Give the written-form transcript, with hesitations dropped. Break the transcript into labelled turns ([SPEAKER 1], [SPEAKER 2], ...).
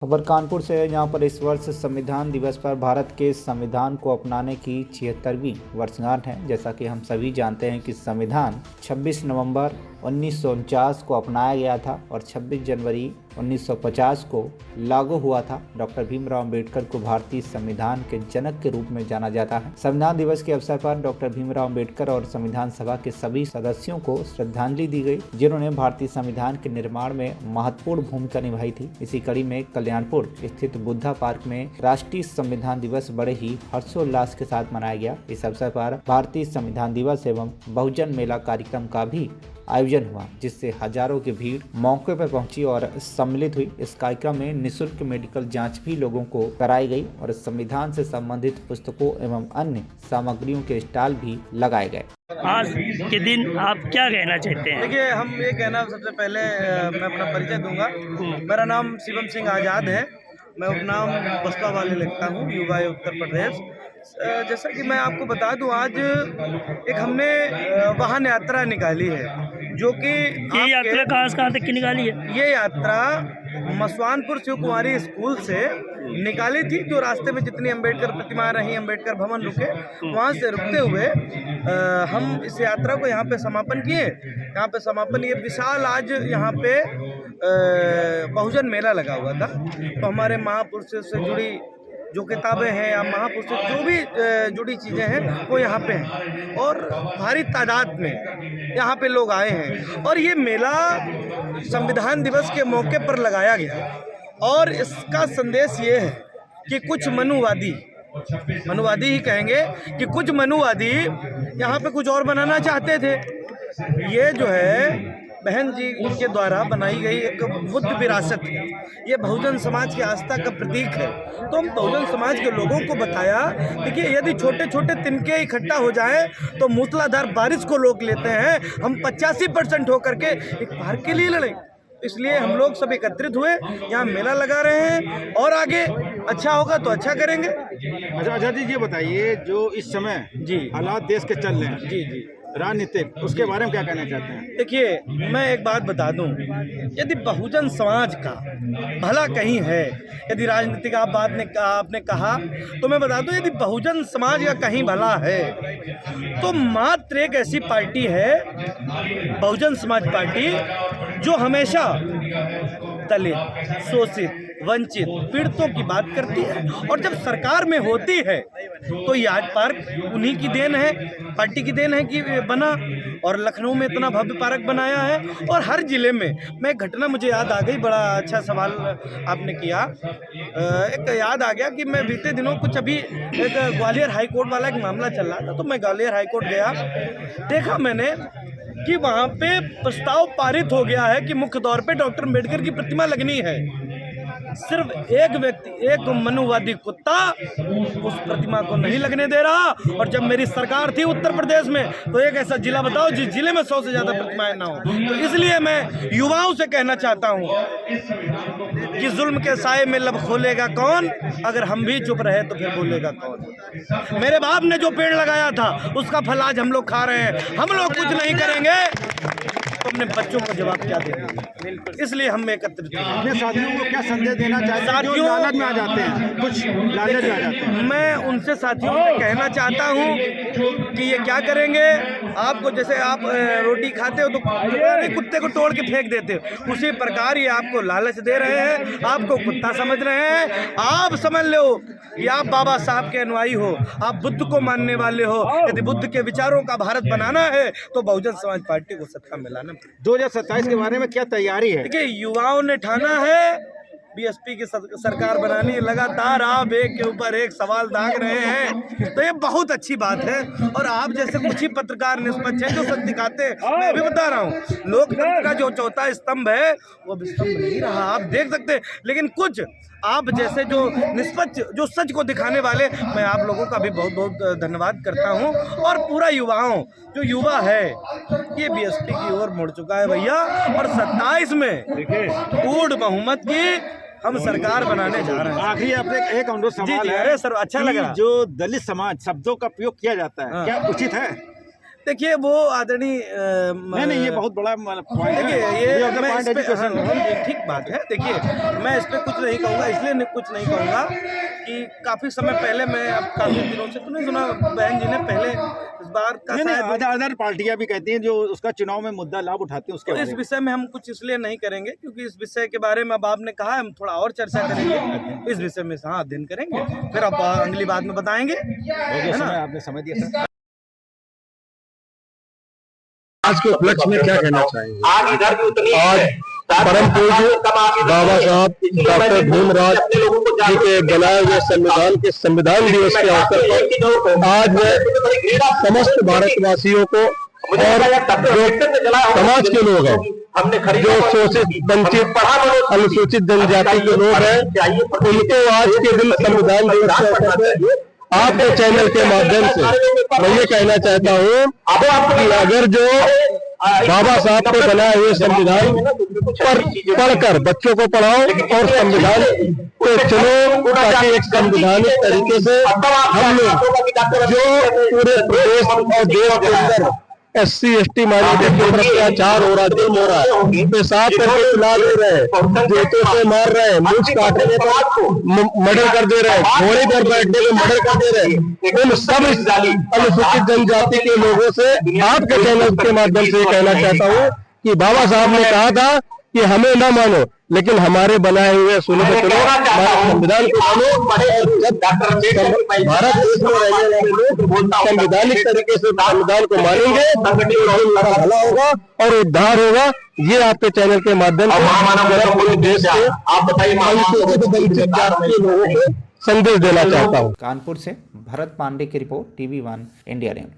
[SPEAKER 1] खबर कानपुर से है, जहां पर इस वर्ष संविधान दिवस पर भारत के संविधान को अपनाने की 76वीं वर्षगांठ है। जैसा कि हम सभी जानते हैं कि संविधान 26 नवंबर 1949 को अपनाया गया था और 26 जनवरी 1950 को लागू हुआ था। डॉक्टर भीमराव अंबेडकर को भारतीय संविधान के जनक के रूप में जाना जाता है। संविधान दिवस के अवसर पर डॉक्टर भीमराव अंबेडकर और संविधान सभा के सभी सदस्यों को श्रद्धांजलि दी गई, जिन्होंने भारतीय संविधान के निर्माण में महत्वपूर्ण भूमिका निभाई थी। इसी कड़ी में कल्याणपुर स्थित बुद्धा पार्क में राष्ट्रीय संविधान दिवस बड़े ही हर्षोल्लास के साथ मनाया गया। इस अवसर पर भारतीय संविधान दिवस एवं बहुजन मेला कार्यक्रम का भी आयोजन हुआ, जिससे हजारों की भीड़ मौके पर पहुंची और सम्मिलित हुई। इस कार्यक्रम में निःशुल्क मेडिकल जांच भी लोगों को कराई गई और संविधान से संबंधित पुस्तकों एवं अन्य सामग्रियों के स्टॉल भी लगाए गए।
[SPEAKER 2] आज के दिन आप क्या कहना चाहते हैं?
[SPEAKER 3] देखिए, हम ये कहना सबसे पहले मैं अपना परिचय दूंगा। मेरा नाम शिवम सिंह आज़ाद है। मैं उपनाम बसपा वाले लिखता हूँ, युवा आयोग उत्तर प्रदेश। जैसा कि मैं आपको बता दूं, आज एक हमने वाहन यात्रा निकाली है, जो कि
[SPEAKER 2] ये यात्रा कहाँ तक की निकाली है?
[SPEAKER 3] ये यात्रा मसवानपुर शिव कुमारी स्कूल से निकाली थी। जो रास्ते में जितनी अंबेडकर प्रतिमा रही, अंबेडकर भवन रुके, वहाँ से रुकते हुए हम इस यात्रा को यहाँ पे समापन किए। यहाँ पे समापन, ये विशाल आज यहाँ पे बहुजन मेला लगा हुआ था। तो हमारे महापुरुषों से जुड़ी जो किताबें हैं या महापुरुषों से जो भी जुड़ी चीज़ें हैं वो यहाँ पे हैं और भारी तादाद में यहाँ पे लोग आए हैं। और ये मेला संविधान दिवस के मौके पर लगाया गया और इसका संदेश ये है कि कुछ मनुवादी ही कहेंगे कि कुछ मनुवादी यहाँ पे कुछ और बनाना चाहते थे। ये जो है बहन जी के द्वारा बनाई गई एक बुद्ध विरासत है, ये बहुजन समाज की आस्था का प्रतीक है। तो हम बहुजन समाज के लोगों को बताया, देखिए, यदि छोटे छोटे तिनके इकट्ठा हो जाएं तो मूसलाधार बारिश को रोक लेते हैं। हम 85% होकर के एक पार्क के लिए लड़ें। इसलिए हम लोग सब एकत्रित हुए, यहाँ मेला लगा रहे हैं और आगे अच्छा होगा तो अच्छा करेंगे।
[SPEAKER 4] अच्छा आज़ाद जी, ये बताइए, जो इस समय
[SPEAKER 3] जी
[SPEAKER 4] हालात देश के चल रहे हैं,
[SPEAKER 3] जी
[SPEAKER 4] राजनीतिक, उसके बारे में क्या कहना चाहते हैं?
[SPEAKER 3] देखिए, मैं एक बात बता दूं, यदि बहुजन समाज का भला कहीं है, यदि राजनीतिक आपने कहा तो मैं बता दूं, यदि बहुजन समाज का कहीं भला है तो मात्र एक ऐसी पार्टी है, बहुजन समाज पार्टी, जो हमेशा दलित, शोषित, वंचित, पीड़ितों की बात करती है। और जब सरकार में होती है तो ये आज पार्क उन्हीं की देन है, पार्टी की देन है कि बना। और लखनऊ में इतना भव्य पार्क बनाया है और हर जिले में। मैं एक घटना मुझे याद आ गई, बड़ा अच्छा सवाल आपने किया। एक याद आ गया कि मैं बीते दिनों कुछ अभी एक ग्वालियर हाई कोर्ट वाला एक मामला चल रहा था, तो मैं ग्वालियर हाई कोर्ट गया। देखा मैंने कि वहाँ पे प्रस्ताव पारित हो गया है कि मुख्य तौर पे डॉक्टर अम्बेडकर की प्रतिमा लगनी है। सिर्फ एक व्यक्ति, एक मनुवादी कुत्ता उस प्रतिमा को नहीं लगने दे रहा। और जब मेरी सरकार थी उत्तर प्रदेश में, तो एक ऐसा जिला बताओ जिस जिले में 100 से ज़्यादा प्रतिमाएं ना हो। तो इसलिए मैं युवाओं से कहना चाहता हूँ कि जुल्म के साए में लब खोलेगा कौन, अगर हम भी चुप रहे तो फिर बोलेगा कौन। मेरे बाप ने जो पेड़ लगाया था उसका फल आज हम लोग खा रहे हैं। हम लोग कुछ नहीं करेंगे तो अपने बच्चों को जवाब क्या देंगे? इसलिए हम एकत्रित हैं।
[SPEAKER 4] अपने साथियों को क्या संदेश देना चाहते हैं जो लालच में आ जाते हैं, कुछ लालच में आ जाते हैं?
[SPEAKER 3] मैं उनसे साथियों से कहना चाहता हूँ कि ये क्या करेंगे, आपको जैसे आप रोटी खाते हो तो कुत्ते को तोड़ के फेंक देते हो, उसी प्रकार ये आपको लालच दे रहे हैं, आपको कुत्ता समझ रहे हैं। आप समझ लो कि आप बाबा साहब के अनुयायी हो, आप बुद्ध को मानने वाले हो। यदि बुद्ध के विचारों का भारत बनाना है तो बहुजन समाज पार्टी को सत्ता में लाना।
[SPEAKER 4] 2027 के बारे में क्या तैयारी है?
[SPEAKER 3] देखिए, युवाओं ने ठाना है बीएसपी की सरकार बनानी है। लगातार आप एक के ऊपर एक सवाल दाग रहे हैं, तो ये बहुत अच्छी बात है। और आप जैसे कुछ ही पत्रकार निष्पक्ष हैं जो सच दिखाते हैं। मैं भी बता रहा हूँ, लोकतंत्र का जो चौथा स्तंभ है वो अब स्तंभ नहीं रहा, आप देख सकते हैं। लेकिन कुछ आप जैसे जो निष्पक्ष, जो सच को दिखाने वाले, मैं आप लोगों का भी बहुत बहुत धन्यवाद करता हूं। और पूरा युवाओं, जो युवा है ये बीएसपी की ओर मुड़ चुका है भैया। और 27 में पूर्ण बहुमत की हम सरकार बनाने जा रहे हैं।
[SPEAKER 4] आखिरी अपने एक अनुरोध सवाल है।
[SPEAKER 3] अरे सर, अच्छा लगा।
[SPEAKER 4] जो दलित समाज शब्दों का प्रयोग किया जाता है, क्या उचित है?
[SPEAKER 3] देखिए वो आदरणीय
[SPEAKER 4] नहीं ये बहुत बड़ा पॉइंट है।
[SPEAKER 3] देखिए
[SPEAKER 4] ये
[SPEAKER 3] ये
[SPEAKER 4] अपना
[SPEAKER 3] मैं
[SPEAKER 4] पॉइंट
[SPEAKER 3] इस पे
[SPEAKER 4] एजुकेशन
[SPEAKER 3] ये ठीक बात है। देखिए मैं इस पे कुछ नहीं कहूँगा, इसलिए कुछ नहीं कहूँगा कि काफ़ी समय पहले मैं अब काफ़ी दिनों से तो नहीं सुना, बहन जी ने पहले इस बार का शायद
[SPEAKER 4] अदर पार्टियां भी कहती हैं जो उसका चुनाव में मुद्दा लाभ उठाती हैं उसके
[SPEAKER 3] तो
[SPEAKER 4] बारे
[SPEAKER 3] इस
[SPEAKER 4] में।
[SPEAKER 3] विषय में हम कुछ इसलिए नहीं करेंगे क्योंकि इस विषय के बारे में अब आपने कहा हम थोड़ा और चर्चा करेंगे, इस विषय में हाँ अध्ययन करेंगे, फिर आप अगली बात में बताएंगे, है ना।
[SPEAKER 4] आपने समय दिया सर।
[SPEAKER 5] आज के उपलक्ष्य में क्या कहना चाहेंगे? आज परम पूज्य बाबा साहब डॉक्टर भीमराव जी के बनाए हुए संविधान के संविधान दिवस के अवसर पर आज मैं समस्त भारतवासियों को और जो समाज के लोग हैं, जो शोषित वंचित अनुसूचित जनजाति के लोग हैं, उनको आज के दिन संविधान दिवस के अवसर पर आपके चैनल के माध्यम से मैं ये कहना चाहता हूँ कि अगर जो बाबा साहब के बनाए हुए संविधान पर पढ़कर बच्चों को पढ़ाओ और संविधान को चुनो, ताकि एक संवैधानिक तरीके से हम लोग जो पूरे प्रदेश और देश के अंदर SC ST माइनॉरिटी पर अत्याचार हो रहा है, जुल्म हो रहा है, पेशाब करके पिला दे रहे हैं, जूतों से मार रहे हैं, मूछ काटने पर मर्डर कर दे रहे हैं, घोड़े पर बैठने में मर्डर कर दे रहे हैं, उन सब अनुसूचित जनजाति के लोगों से आपके चैनल के माध्यम से कहना चाहता हूँ कि बाबा साहब ने कहा था कि हमें न मानो, लेकिन हमारे बनाए हुए सुनो तो चलो, हमारे संविधान को मानो। और जब भारत देश में रहने वाले लोग संवैधानिक तरीके से संविधान को मानेंगे तो उनका भला होगा और उद्धार होगा। ये आपके चैनल के माध्यम से पूरे देश के अनुसूचित वंचित जाति के लोगों को संदेश देना चाहता हूँ।
[SPEAKER 1] कानपुर से भरत पांडे की रिपोर्ट, TV1 इंडिया न्यूज।